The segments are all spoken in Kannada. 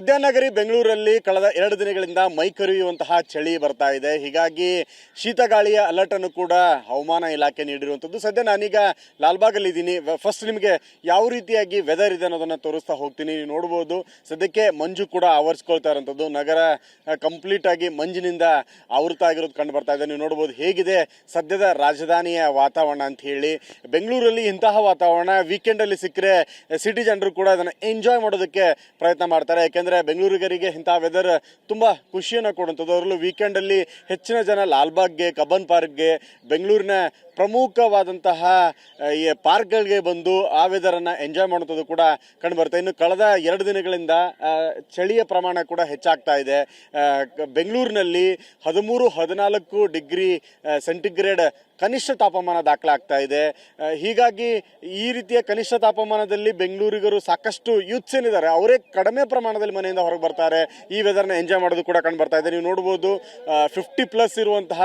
ವಿದ್ಯಾನಗರಿ ಬೆಂಗಳೂರಲ್ಲಿ ಕಳೆದ 2 ದಿನಗಳಿಂದ ಮೈಕರಿಯುವಂತಹ ಚಳಿ ಬರ್ತಾ ಇದೆ. ಹೀಗಾಗಿ ಶೀತಗಾಳಿಯ ಅಲರ್ಟ್ ಅನ್ನು ಕೂಡ ಹವಾಮಾನ ಇಲಾಖೆ ನೀಡಿರುವಂಥದ್ದು. ಸದ್ಯ ನಾನೀಗ ಲಾಲ್ಬಾಗಲ್ಲಿ ಇದ್ದೀನಿ. ಫಸ್ಟ್ ನಿಮಗೆ ಯಾವ ರೀತಿಯಾಗಿ ವೆದರ್ ಇದೆ ಅನ್ನೋದನ್ನ ತೋರಿಸ್ತಾ ಹೋಗ್ತೀನಿ. ನೀವು ನೋಡ್ಬೋದು ಸದ್ಯಕ್ಕೆ ಮಂಜು ಕೂಡ ಆವರಿಸ್ಕೊಳ್ತಾ ಇರುವಂಥದ್ದು. ನಗರ ಕಂಪ್ಲೀಟ್ ಆಗಿ ಮಂಜಿನಿಂದ ಆವೃತ ಆಗಿರೋದು ಕಂಡು ಬರ್ತಾ ಇದೆ. ನೀವು ನೋಡ್ಬೋದು ಹೇಗಿದೆ ಸದ್ಯದ ರಾಜಧಾನಿಯ ವಾತಾವರಣ ಅಂತ ಹೇಳಿ. ಬೆಂಗಳೂರಲ್ಲಿ ಇಂತಹ ವಾತಾವರಣ ವೀಕೆಂಡಲ್ಲಿ ಸಿಕ್ಕರೆ ಸಿಟಿ ಜನರು ಕೂಡ ಅದನ್ನು ಎಂಜಾಯ್ ಮಾಡೋದಕ್ಕೆ ಪ್ರಯತ್ನ ಮಾಡ್ತಾರೆ. ಯಾಕೆಂದರೆ ಬೆಂಗಳೂರಿಗರಿಗೆ ಇಂಥ ವೆದರ್ ತುಂಬ ಖುಷಿಯನ್ನು ಕೊಡುವಂಥದ್ದು. ಅದರಲ್ಲೂ ವೀಕೆಂಡಲ್ಲಿ ಹೆಚ್ಚಿನ ಜನ ಲಾಲ್ಬಾಗ್ಗೆ, ಕಬ್ಬನ್ ಪಾರ್ಕ್ಗೆ, ಬೆಂಗಳೂರಿನ ಪ್ರಮುಖವಾದಂತಹ ಈ ಪಾರ್ಕ್ಗಳಿಗೆ ಬಂದು ಆ ವೆದರನ್ನು ಎಂಜಾಯ್ ಮಾಡುವಂಥದ್ದು ಕೂಡ ಕಂಡುಬರುತ್ತೆ. ಇನ್ನು ಕಳೆದ 2 ದಿನಗಳಿಂದ ಚಳಿಯ ಪ್ರಮಾಣ ಕೂಡ ಹೆಚ್ಚಾಗ್ತಾ ಇದೆ. ಬೆಂಗಳೂರಿನಲ್ಲಿ 13-14 ಡಿಗ್ರಿ ಸೆಂಟಿಗ್ರೇಡ್ ಕನಿಷ್ಠ ತಾಪಮಾನ ದಾಖಲಾಗ್ತಾ ಇದೆ. ಹೀಗಾಗಿ ಈ ರೀತಿಯ ಕನಿಷ್ಠ ತಾಪಮಾನದಲ್ಲಿ ಬೆಂಗಳೂರಿಗರು ಸಾಕಷ್ಟು ಯೂತ್ಸ್ ಏನಿದ್ದಾರೆ ಅವರೇ ಕಡಿಮೆ ಪ್ರಮಾಣದಲ್ಲಿ ಮನೆಯಿಂದ ಹೊರಗೆ ಬರ್ತಾರೆ. ಈ ವೆದರ್ನ ಎಂಜಾಯ್ ಮಾಡೋದು ಕೂಡ ಕಂಡು ಬರ್ತಾ ಇದೆ. ನೀವು ನೋಡ್ಬೋದು 50+ ಇರುವಂತಹ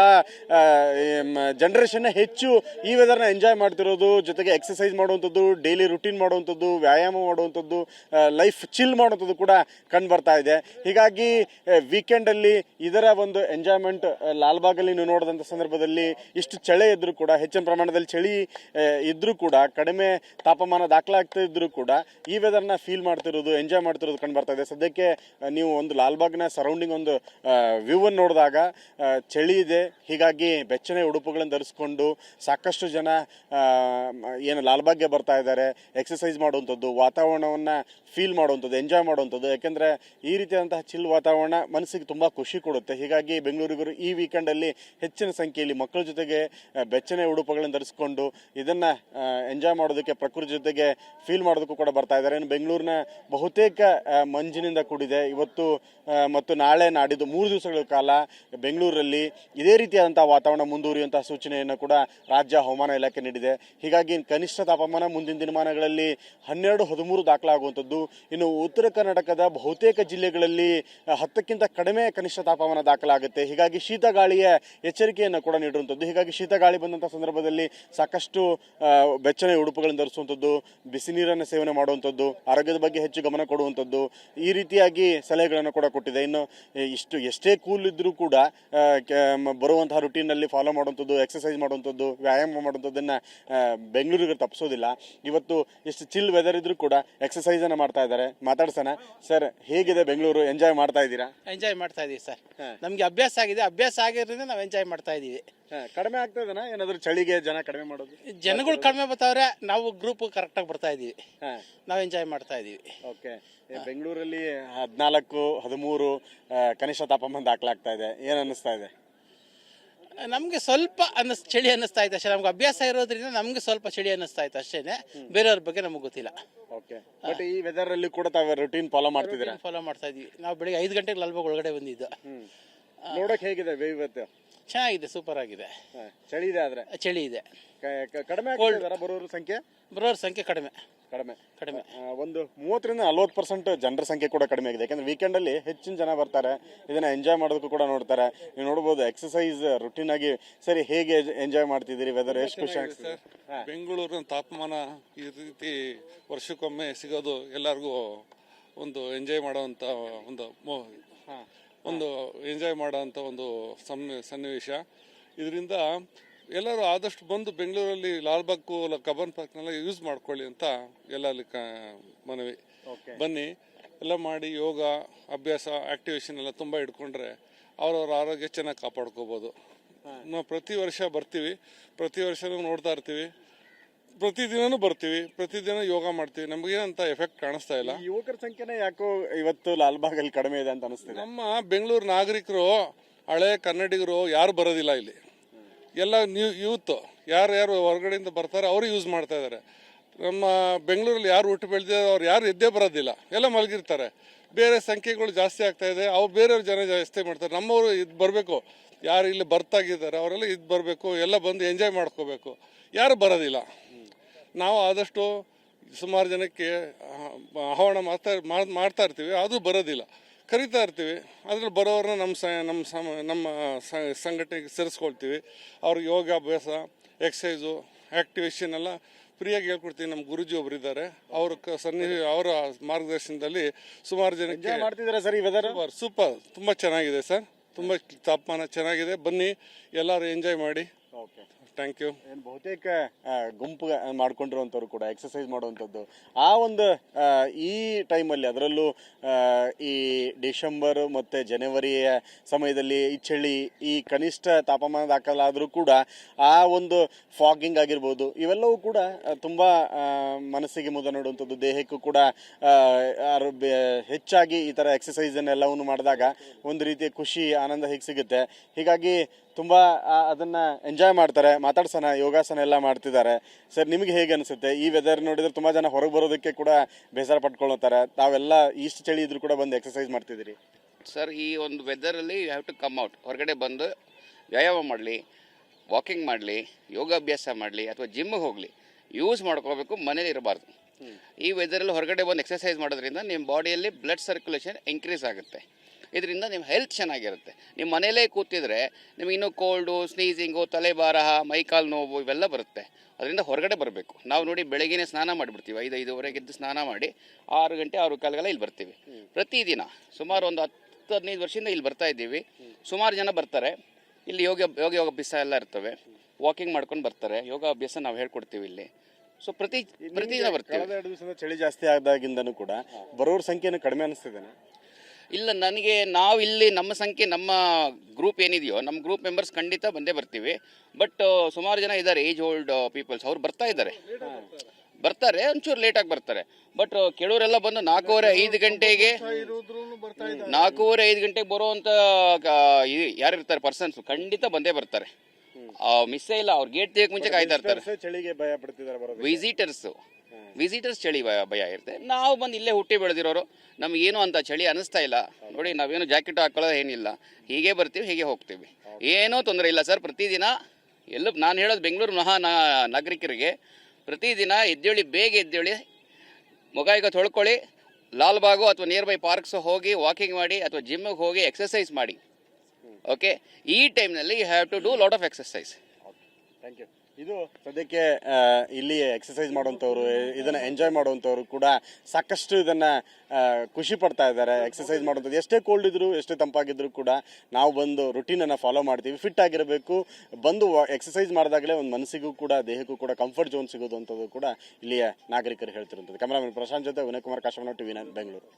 ಜನರೇಷನ್ ಹೆಚ್ಚು ಈ ವೆದರ್ನ ಎಂಜಾಯ್ ಮಾಡ್ತಿರೋದು. ಜೊತೆಗೆ ಎಕ್ಸಸೈಸ್ ಮಾಡುವಂಥದ್ದು, ಡೈಲಿ ರುಟೀನ್ ಮಾಡುವಂಥದ್ದು, ವ್ಯಾಯಾಮ ಮಾಡುವಂಥದ್ದು, ಲೈಫ್ ಚಿಲ್ ಮಾಡುವಂಥದ್ದು ಕೂಡ ಕಂಡು ಬರ್ತಾ ಇದೆ. ಹೀಗಾಗಿ ವೀಕೆಂಡಲ್ಲಿ ಇದರ ಒಂದು ಎಂಜಾಯ್ಮೆಂಟ್ ಲಾಲ್ಬಾಗಲ್ಲಿ ನೀವು ನೋಡಿದಂಥ ಸಂದರ್ಭದಲ್ಲಿ ಇಷ್ಟು ಚಳಿ ಇದ್ರೂ ಕೂಡ, ಹೆಚ್ಚಿನ ಪ್ರಮಾಣದಲ್ಲಿ ಚಳಿ ಇದ್ರೂ ಕೂಡ, ಕಡಿಮೆ ತಾಪಮಾನ ದಾಖಲಾಗ್ತಾ ಇದ್ರೂ ಕೂಡ ಈ ವೆದರ್ನ ಫೀಲ್ ಮಾಡ್ತಿರೋದು, ಎಂಜಾಯ್ ಮಾಡ್ತಿರೋದು ಕಂಡು ಬರ್ತಾ ಇದೆ. ಸದ್ಯಕ್ಕೆ ನೀವು ಒಂದು ಲಾಲ್ಬಾಗ್ನ ಸರೌಂಡಿಂಗ್ ಒಂದು ವ್ಯೂ ಅನ್ನು ನೋಡಿದಾಗ ಚಳಿ ಇದೆ. ಹೀಗಾಗಿ ಬೆಚ್ಚನೆ ಉಡುಪುಗಳನ್ನು ಧರಿಸ್ಕೊಂಡು ಸಾಕಷ್ಟು ಜನ ಏನು ಲಾಲ್ಬಾಗ್ಗೆ ಬರ್ತಾ ಇದ್ದಾರೆ, ಎಕ್ಸಸೈಸ್ ಮಾಡುವಂಥದ್ದು, ವಾತಾವರಣವನ್ನು ಫೀಲ್ ಮಾಡುವಂಥದ್ದು, ಎಂಜಾಯ್ ಮಾಡುವಂಥದ್ದು. ಯಾಕೆಂದರೆ ಈ ರೀತಿಯಾದಂತಹ ಚಿಲ್ ವಾತಾವರಣ ಮನಸ್ಸಿಗೆ ತುಂಬ ಖುಷಿ ಕೊಡುತ್ತೆ. ಹೀಗಾಗಿ ಬೆಂಗಳೂರಿಗರು ಈ ವೀಕೆಂಡಲ್ಲಿ ಹೆಚ್ಚಿನ ಸಂಖ್ಯೆಯಲ್ಲಿ ಮಕ್ಕಳ ಜೊತೆಗೆ ಬೆಚ್ಚನೆ ಉಡುಪುಗಳನ್ನು ಧರಿಸ್ಕೊಂಡು ಇದನ್ನು ಎಂಜಾಯ್ ಮಾಡೋದಕ್ಕೆ, ಪ್ರಕೃತಿ ಜೊತೆಗೆ ಫೀಲ್ ಮಾಡೋದಕ್ಕೂ ಕೂಡ ಬರ್ತಾ ಇದ್ದಾರೆ. ಇನ್ನು ಬೆಂಗಳೂರಿನ ಬಹುತೇಕ ಮಂಜಿನಿಂದ ಕೂಡಿದೆ. ಇವತ್ತು ಮತ್ತು ನಾಳೆ ನಾಡಿದ್ದು 3 ದಿವಸಗಳ ಕಾಲ ಬೆಂಗಳೂರಲ್ಲಿ ಇದೇ ರೀತಿಯಾದಂಥ ವಾತಾವರಣ ಮುಂದುವರಿಯುವಂತಹ ಸೂಚನೆಯನ್ನು ಕೂಡ ರಾಜ್ಯ ಹವಾಮಾನ ಇಲಾಖೆ ನೀಡಿದೆ. ಹೀಗಾಗಿ ಕನಿಷ್ಠ ತಾಪಮಾನ ಮುಂದಿನ ದಿನಮಾನಗಳಲ್ಲಿ 12-13 ದಾಖಲಾಗುವಂಥದ್ದು. ಇನ್ನು ಉತ್ತರ ಕರ್ನಾಟಕದ ಬಹುತೇಕ ಜಿಲ್ಲೆಗಳಲ್ಲಿ 10ಕ್ಕಿಂತ ಕಡಿಮೆ ಕನಿಷ್ಠ ತಾಪಮಾನ ದಾಖಲಾಗುತ್ತೆ. ಹೀಗಾಗಿ ಶೀತಗಾಳಿಯ ಎಚ್ಚರಿಕೆಯನ್ನು ಕೂಡ ನೀಡುವಂಥದ್ದು. ಹೀಗಾಗಿ ಶೀತಗಾಳಿ ಬಂದಂಥ ಸಂದರ್ಭದಲ್ಲಿ ಸಾಕಷ್ಟು ಬೆಚ್ಚನೆ ಉಡುಪುಗಳನ್ನು ಧರಿಸುವಂಥದ್ದು, ಬಿಸಿ ನೀರನ್ನು ಸೇವನೆ ಮಾಡುವಂಥದ್ದು, ಆರೋಗ್ಯದ ಬಗ್ಗೆ ಹೆಚ್ಚು ಗಮನ ಕೊಡುವಂಥದ್ದು, ಈ ರೀತಿಯಾಗಿ ಸಲಹೆಗಳನ್ನು ಕೂಡ ಕೊಟ್ಟಿದೆ. ಇನ್ನು ಎಷ್ಟೇ ಕೂಲ್ ಇದ್ರೂ ಕೂಡ ಬರುವಂತಹ ರುಟೀನಲ್ಲಿ ಫಾಲೋ ಮಾಡುವಂಥದ್ದು, ಎಕ್ಸಸೈಸ್ ಮಾಡುವಂಥದ್ದು, ವ್ಯಾಯಾಮ ಮಾಡುವಂಥದ್ದನ್ನು ಬೆಂಗಳೂರಿಗೆ ತಪ್ಪಿಸೋದಿಲ್ಲ. ಇವತ್ತು ಎಷ್ಟು ಚಿಲ್ ವೆದರ್ ಇದ್ರೂ ಕೂಡ ಎಕ್ಸಸೈಸನ್ನು ಮಾಡ್ತಾ ಇದ್ದಾರೆ. ಮಾತಾಡ್ಸೋಣ. ಸರ್, ಹೇಗಿದೆ ಬೆಂಗಳೂರು? ಎಂಜಾಯ್ ಮಾಡ್ತಾ ಇದ್ದೀರಾ? ಎಂಜಾಯ್ ಮಾಡ್ತಾ ಇದೀವಿ ಸರ್. ನಮ್ಗೆ ಅಭ್ಯಾಸ ಆಗಿದೆ. ಅಭ್ಯಾಸ ಆಗಿರೋದ್ರಿಂದ ನಾವು ಎಂಜಾಯ್ ಮಾಡ್ತಾ ಇದೀವಿ. ಕಡಿಮೆ ಆಗ್ತಾ ಇದೆನಾ ಏನಾದ್ರು ಚಳಿಗೆ ಜನ ಕಡಿಮೆ ಮಾಡೋದು? ಜನಗಳು ಕಡಿಮೆ ಬರ್ತಾವ್ರೆ, ನಾವು ಗ್ರೂಪ್ ಕರೆಕ್ಟಾಗಿ ಬರ್ತಾ ಇದೀವಿ. ನಾವು ಎಂಜಾಯ್ ಮಾಡ್ತಾ ಇದೀವಿ. ಓಕೆ. ಬೆಂಗಳೂರಲ್ಲಿ 14-13 ಕನಿಷ್ಠ ತಾಪಮಾನ ದಾಖಲಾಗ್ತಾ ಇದೆ. ಏನು ಅನ್ನಿಸ್ತಾ ಇದೆ? ನಮ್ಗೆ ಸ್ವಲ್ಪ ಚಳಿ ಅನ್ನಿಸ್ತಾ ಇತ್ತು ಅಷ್ಟೇ. ನಮ್ಗೆ ಅಭ್ಯಾಸ ಇರೋದ್ರಿಂದ ನಮ್ಗೆ ಸ್ವಲ್ಪ ಚಳಿ ಅನ್ನಿಸ್ತಾ ಇತ್ತು ಅಷ್ಟೇನೆ. ಬೇರೆಯವ್ರ ಬಗ್ಗೆ ನಮಗೆ ಗೊತ್ತಿಲ್ಲ. ಓಕೆ. ಬಟ್ ಈ ವೆದರ್ ಅಲ್ಲಿ ಕೂಡ ತಾವು ರೂಟೀನ್ ಫಾಲೋ ಮಾಡ್ತಿದ್ದೀರಾ? ಫಾಲೋ ಮಾಡ್ತಾ ಇದೀವಿ. ನಾವು ಬೆಳಿಗ್ಗೆ 5 ಗಂಟೆಗೆ ಲಾಲ್ಬಾಗ್ ಒಳಗಡೆ ಬಂದಿದ್ದು. ನೋಡಕ್ ಹೇಗಿದೆ ಇವತ್ತು? ಚೆನ್ನಾಗಿದೆ, ಸೂಪರ್ ಆಗಿದೆ. ಚಳಿ ಇದೆ, ಆದ್ರೆ ಚಳಿ ಇದೆ. ಕಡಿಮೆ ಬರೋರ ಸಂಖ್ಯೆ ಕಡಿಮೆ. ಒಂದು 30-40% ಜನರ ಸಂಖ್ಯೆ ಕೂಡ ಕಡಿಮೆ ಆಗಿದೆ. ಯಾಕಂದ್ರೆ ವೀಕೆಂಡ್ ಅಲ್ಲಿ ಹೆಚ್ಚಿನ ಜನ ಬರ್ತಾರೆ, ಇದನ್ನ ಎಂಜಾಯ್ ಮಾಡೋದಕ್ಕೂ ಕೂಡ ನೋಡ್ತಾರೆ. ನೀವು ನೋಡ್ಬೋದು ಎಕ್ಸಸೈಸ್ ರುಟೀನ್ ಆಗಿ. ಸರಿ, ಹೇಗೆ ಎಂಜಾಯ್ ಮಾಡ್ತಿದ್ದೀರಿ? ವೆದರ್ ಎಷ್ಟು ಖುಷಿ ಆಗ್ತದೆ? ಬೆಂಗಳೂರಿನ ತಾಪಮಾನ ಈ ರೀತಿ ವರ್ಷಕ್ಕೊಮ್ಮೆ ಸಿಗೋದು ಎಲ್ಲರಿಗೂ ಒಂದು ಎಂಜಾಯ್ ಮಾಡೋವಂಥ ಒಂದು ಎಂಜಾಯ್ ಮಾಡೋವಂಥ ಒಂದು ಸನ್ನಿವೇಶ. ಇದರಿಂದ ಎಲ್ಲರೂ ಆದಷ್ಟು ಬಂದು ಬೆಂಗಳೂರಲ್ಲಿ ಲಾಲ್ಬಾಗ್, ಕಬ್ಬನ್ ಪಾರ್ಕ್ನೆಲ್ಲ ಯೂಸ್ ಮಾಡ್ಕೊಳ್ಳಿ ಅಂತ ಎಲ್ಲಲ್ಲಿ ಮನವಿ. ಬನ್ನಿ, ಎಲ್ಲ ಮಾಡಿ ಯೋಗ ಅಭ್ಯಾಸ, ಆಕ್ಟಿವೇಶನ್ ಎಲ್ಲ ತುಂಬ ಇಟ್ಕೊಂಡ್ರೆ ಅವ್ರವ್ರ ಆರೋಗ್ಯ ಚೆನ್ನಾಗಿ ಕಾಪಾಡ್ಕೋಬೋದು. ನಾವು ಪ್ರತಿ ವರ್ಷ ಬರ್ತೀವಿ, ಪ್ರತಿ ವರ್ಷನೂ ನೋಡ್ತಾ ಇರ್ತೀವಿ, ಪ್ರತಿದಿನನೂ ಬರ್ತೀವಿ, ಪ್ರತಿದಿನ ಯೋಗ ಮಾಡ್ತೀವಿ. ನಮಗೇನಂತ ಎಫೆಕ್ಟ್ ಕಾಣಿಸ್ತಾ ಇಲ್ಲ. ಯುವಕರ ಸಂಖ್ಯೆನೇ ಯಾಕೋ ಇವತ್ತು ಲಾಲ್ಬಾಗ್ ಅಲ್ಲಿ ಕಡಿಮೆ ಇದೆ ಅಂತ ಅನಿಸ್ತಿದೆ. ನಮ್ಮ ಬೆಂಗಳೂರು ನಾಗರಿಕರು, ಹಳೆ ಕನ್ನಡಿಗರು ಯಾರು ಬರೋದಿಲ್ಲ ಇಲ್ಲಿ. ಎಲ್ಲ ಯೂತ್ ಯಾರು ಹೊರಗಡೆಯಿಂದ ಬರ್ತಾರೆ ಅವರು ಯೂಸ್ ಮಾಡ್ತಾ ಇದ್ದಾರೆ. ನಮ್ಮ ಬೆಂಗಳೂರಲ್ಲಿ ಯಾರು ಹುಟ್ಟು ಬೆಳೆದಿದ್ದಾರೆ ಅವ್ರು ಯಾರು ಎದ್ದೇ ಬರೋದಿಲ್ಲ, ಎಲ್ಲ ಮಲಗಿರ್ತಾರೆ. ಬೇರೆ ಸಂಖ್ಯೆಗಳು ಜಾಸ್ತಿ ಆಗ್ತಾ ಇದೆ, ಅವ್ರು ಬೇರೆಯವ್ರ ಜನ ಜಾಸ್ತಿ ಮಾಡ್ತಾರೆ. ನಮ್ಮವರು ಇದು ಬರಬೇಕು, ಯಾರು ಇಲ್ಲಿ ಬರ್ತಾಗಿದ್ದಾರೆ ಅವರೆಲ್ಲ ಇದು ಬರಬೇಕು, ಎಲ್ಲ ಬಂದು ಎಂಜಾಯ್ ಮಾಡ್ಕೋಬೇಕು. ಯಾರು ಬರೋದಿಲ್ಲ. ನಾವು ಆದಷ್ಟು ಸುಮಾರು ಜನಕ್ಕೆ ಆಹ್ವಾನ ಮಾಡ್ತಾ ಇರ್ತೀವಿ, ಅದು ಬರೋದಿಲ್ಲ. ಕರಿತಾ ಇರ್ತೀವಿ, ಅದ್ರಲ್ಲಿ ಬರೋರನ್ನ ನಮ್ಮ ಸಂಘಟನೆಗೆ ಸೇರಿಸ್ಕೊಳ್ತೀವಿ. ಅವ್ರಿಗೆ ಯೋಗಾಭ್ಯಾಸ, ಎಕ್ಸಸೈಸು, ಆ್ಯಕ್ಟಿವೇಶನ್ ಎಲ್ಲ ಫ್ರೀಯಾಗಿ ಹೇಳ್ಕೊಡ್ತೀನಿ. ನಮ್ಮ ಗುರುಜಿ ಒಬ್ಬರಿದ್ದಾರೆ, ಅವರ ಮಾರ್ಗದರ್ಶನದಲ್ಲಿ ಸುಮಾರು ಜನಕ್ಕೆ ಎಂಜಾಯ್ ಮಾಡ್ತಿದ್ದೀರಾ ಸರ್ ಈ ವೆದರ್? ಸೂಪರ್, ತುಂಬ ಚೆನ್ನಾಗಿದೆ ಸರ್, ತುಂಬ ತಾಪಮಾನ ಚೆನ್ನಾಗಿದೆ. ಬನ್ನಿ ಎಲ್ಲರೂ ಎಂಜಾಯ್ ಮಾಡಿ. Okay, thank you. ಏನು ಬಹುತೇಕ ಗುಂಪು ಮಾಡ್ಕೊಂಡಿರುವಂಥವ್ರು ಕೂಡ ಎಕ್ಸಸೈಸ್ ಮಾಡುವಂಥದ್ದು ಆ ಒಂದು ಈ ಟೈಮಲ್ಲಿ, ಅದರಲ್ಲೂ ಈ ಡಿಸೆಂಬರ್ ಮತ್ತು ಜನವರಿಯ ಸಮಯದಲ್ಲಿ ಈ ಚಳಿ, ಈ ಕನಿಷ್ಠ ತಾಪಮಾನ ದಾಖಲಾದರೂ ಕೂಡ ಆ ಒಂದು ಫಾಗಿಂಗ್ ಆಗಿರ್ಬೋದು, ಇವೆಲ್ಲವೂ ಕೂಡ ತುಂಬ ಮನಸ್ಸಿಗೆ ಮುದ ನೋಡುವಂಥದ್ದು, ದೇಹಕ್ಕೂ ಕೂಡ ಹೆಚ್ಚಾಗಿ ಈ ಥರ ಎಕ್ಸಸೈಸನ್ನೆಲ್ಲವನ್ನು ಮಾಡಿದಾಗ ಒಂದು ರೀತಿಯ ಖುಷಿ, ಆನಂದ ಹೀಗೆ ಸಿಗುತ್ತೆ. ಹೀಗಾಗಿ ತುಂಬ ಅದನ್ನು ಎಂಜಾಯ್ ಮಾಡ್ತಾರೆ. ಮಾತಾಡ್ಸೋಣ, ಯೋಗಾಸನ ಎಲ್ಲ ಮಾಡ್ತಿದ್ದಾರೆ. ಸರ್, ನಿಮಗೆ ಹೇಗೆ ಅನಿಸುತ್ತೆ ಈ ವೆದರ್ ನೋಡಿದ್ರೆ? ತುಂಬ ಜನ ಹೊರಗೆ ಬರೋದಕ್ಕೆ ಕೂಡ ಬೇಸರ ಪಟ್ಕೊಳ್ತಾರೆ. ತಾವೆಲ್ಲ ಇಷ್ಟು ಚಳಿ ಇದ್ರೂ ಕೂಡ ಬಂದು ಎಕ್ಸಸೈಸ್ ಮಾಡ್ತಿದ್ದೀರಿ. ಸರ್, ಈ ಒಂದು ವೆದರಲ್ಲಿ you have to come out, ಹೊರಗಡೆ ಬಂದು ವ್ಯಾಯಾಮ ಮಾಡಲಿ, ವಾಕಿಂಗ್ ಮಾಡಲಿ, ಯೋಗಾಭ್ಯಾಸ ಮಾಡಲಿ, ಅಥವಾ ಜಿಮ್ಗೆ ಹೋಗಲಿ, ಯೂಸ್ ಮಾಡ್ಕೋಬೇಕು, ಮನೇಲಿ ಇರಬಾರ್ದು. ಈ ವೆದರಲ್ಲಿ ಹೊರಗಡೆ ಬಂದು ಎಕ್ಸಸೈಸ್ ಮಾಡೋದ್ರಿಂದ ನಿಮ್ಮ ಬಾಡಿಯಲ್ಲಿ ಬ್ಲಡ್ ಸರ್ಕ್ಯುಲೇಷನ್ ಇನ್ಕ್ರೀಸ್ ಆಗುತ್ತೆ. ಇದರಿಂದ ನಿಮ್ಮ ಹೆಲ್ತ್ ಚೆನ್ನಾಗಿರುತ್ತೆ. ನಿಮ್ಮ ಮನೇಲೇ ಕೂತಿದ್ರೆ ನಿಮಗೆ ಇನ್ನೂ ಕೋಲ್ಡು, ಸ್ನೀಸಿಂಗು, ತಲೆಭಾರ, ಮೈಕಾಲು ನೋವು ಇವೆಲ್ಲ ಬರುತ್ತೆ. ಅದರಿಂದ ಹೊರಗಡೆ ಬರಬೇಕು. ನಾವು ನೋಡಿ ಬೆಳಗ್ಗೆನೇ ಸ್ನಾನ ಮಾಡಿಬಿಡ್ತೀವಿ, 5-5:30 ಎದ್ದು ಸ್ನಾನ ಮಾಡಿ 6 ಗಂಟೆ 6:15 ಇಲ್ಲಿ ಬರ್ತೀವಿ. ಪ್ರತಿದಿನ ಸುಮಾರು ಒಂದು 10-15 ವರ್ಷದಿಂದ ಇಲ್ಲಿ ಬರ್ತಾ ಇದ್ದೀವಿ. ಸುಮಾರು ಜನ ಬರ್ತಾರೆ. ಇಲ್ಲಿ ಯೋಗಾಭ್ಯಾಸ ಎಲ್ಲ ಇರ್ತವೆ, ವಾಕಿಂಗ್ ಮಾಡ್ಕೊಂಡು ಬರ್ತಾರೆ. ಯೋಗಾಭ್ಯಾಸ ನಾವು ಹೇಳ್ಕೊಡ್ತೀವಿ ಇಲ್ಲಿ. ಸೊ ಪ್ರತಿದಿನ ಬರ್ತೀವಿ. ಕಳೆದ 2 ದಿವಸದಿಂದ ಚಳಿ ಜಾಸ್ತಿ ಆದಾಗಿಂದನೂ ಕೂಡ ಬರೋರ ಸಂಖ್ಯೆಯನ್ನು ಕಡಿಮೆ ಅನಿಸ್ತಿದ್ದೇನೆ. ಇಲ್ಲ, ನನಗೆ ನಾವು ಇಲ್ಲಿ ನಮ್ಮ ಸಂಖ್ಯೆ, ನಮ್ಮ ಗ್ರೂಪ್ ಏನಿದೆಯೋ, ನಮ್ಮ ಗ್ರೂಪ್ ಮೆಂಬರ್ಸ್ ಖಂಡಿತ ಬಂದೇ ಬರ್ತೀವಿ. ಬಟ್ ಸುಮಾರು ಜನ ಇದ್ದಾರೆ, ಏಜ್ ಓಲ್ಡ್ ಪೀಪಲ್ಸ್, ಅವ್ರು ಬರ್ತಾರೆ ಒಂಚೂರು ಲೇಟಾಗಿ ಬರ್ತಾರೆ. ಬಟ್ ಕೆಲವರೆಲ್ಲ ಬಂದು 4:30-5 ಗಂಟೆಗೆ 4:30-5 ಗಂಟೆಗೆ ಬರುವಂಥ ಯಾರಿರ್ತಾರೆ ಪರ್ಸನ್ಸ್ ಖಂಡಿತ ಬಂದೇ ಬರ್ತಾರೆ. ಮಿಸ್ಸೇ ಇಲ್ಲ. ಅವ್ರು ಗೇಟ್ ತೆಗಿಯಕ್ಕೆ ಮುಂಚೆ ಕಾಯ್ತಾ ಇರ್ತಾರೆ. ಚಳಿಗೆ ಭಯ ಪಡ್ತಿದ್ದಾರೆ ವಿಸಿಟರ್ಸ್ ಚಳಿ ಭಯ ಇರುತ್ತೆ. ನಾವು ಬಂದು ಇಲ್ಲೇ ಹುಟ್ಟಿ ಬೆಳೆದಿರೋರು, ನಮಗೇನು ಅಂತ ಚಳಿ ಅನ್ನಿಸ್ತಾ ಇಲ್ಲ. ನೋಡಿ, ನಾವೇನು ಜಾಕೆಟ್ ಹಾಕೊಳ್ಳೋದು ಏನಿಲ್ಲ, ಹೀಗೆ ಬರ್ತೀವಿ, ಹೀಗೆ ಹೋಗ್ತೀವಿ, ಏನೂ ತೊಂದರೆ ಇಲ್ಲ ಸರ್. ಪ್ರತಿದಿನ ನಾನು ಹೇಳೋದು ಬೆಂಗಳೂರು ನಾಗರಿಕರಿಗೆ, ಪ್ರತಿದಿನ ಬೇಗ ಎದ್ದೇಳಿ, ಮುಖ ಈಗ ತೊಳ್ಕೊಳ್ಳಿ, ಲಾಲ್ಬಾಗು ಅಥವಾ ನಿಯರ್ ಬೈ ಪಾರ್ಕ್ಸ್ ಹೋಗಿ ವಾಕಿಂಗ್ ಮಾಡಿ, ಅಥವಾ ಜಿಮ್ಮಿಗೆ ಹೋಗಿ ಎಕ್ಸಸೈಸ್ ಮಾಡಿ. ಓಕೆ, ಈ ಟೈಮ್ನಲ್ಲಿ you have to do lot of exercise. Thank you. ಇದು ಸದ್ಯಕ್ಕೆ ಇಲ್ಲಿ ಎಕ್ಸಸೈಸ್ ಮಾಡುವಂಥವ್ರು, ಇದನ್ನು ಎಂಜಾಯ್ ಮಾಡುವಂಥವ್ರು ಕೂಡ ಸಾಕಷ್ಟು ಇದನ್ನು ಖುಷಿ ಪಡ್ತಾ ಇದ್ದಾರೆ. ಎಕ್ಸಸೈಸ್ ಮಾಡುವಂಥದ್ದು ಎಷ್ಟೇ ಕೋಲ್ಡ್ ಇದ್ರು, ಎಷ್ಟೇ ತಂಪಾಗಿದ್ರು ಕೂಡ ನಾವು ಬಂದು ರುಟೀನನ್ನು ಫಾಲೋ ಮಾಡ್ತೀವಿ. ಫಿಟ್ ಆಗಿರಬೇಕು. ಬಂದು ಎಕ್ಸಸೈಸ್ ಮಾಡಿದಾಗಲೇ ಒಂದು ಮನಸ್ಸಿಗೂ ಕೂಡ ದೇಹಕ್ಕೂ ಕೂಡ ಕಂಫರ್ಟ್ ಝೋನ್ ಸಿಗೋದು ಅಂಥದ್ದು ಕೂಡ ಇಲ್ಲಿಯ ನಾಗರಿಕರು ಹೇಳ್ತಿರುವಂಥದ್ದು. ಕ್ಯಾಮರಾಮನ್ ಪ್ರಶಾಂತ್ ಜೊತೆ ವಿನಯ್ ಕುಮಾರ್, ಕಾಶವನ, ಟಿವಿ9 ಬೆಂಗಳೂರು.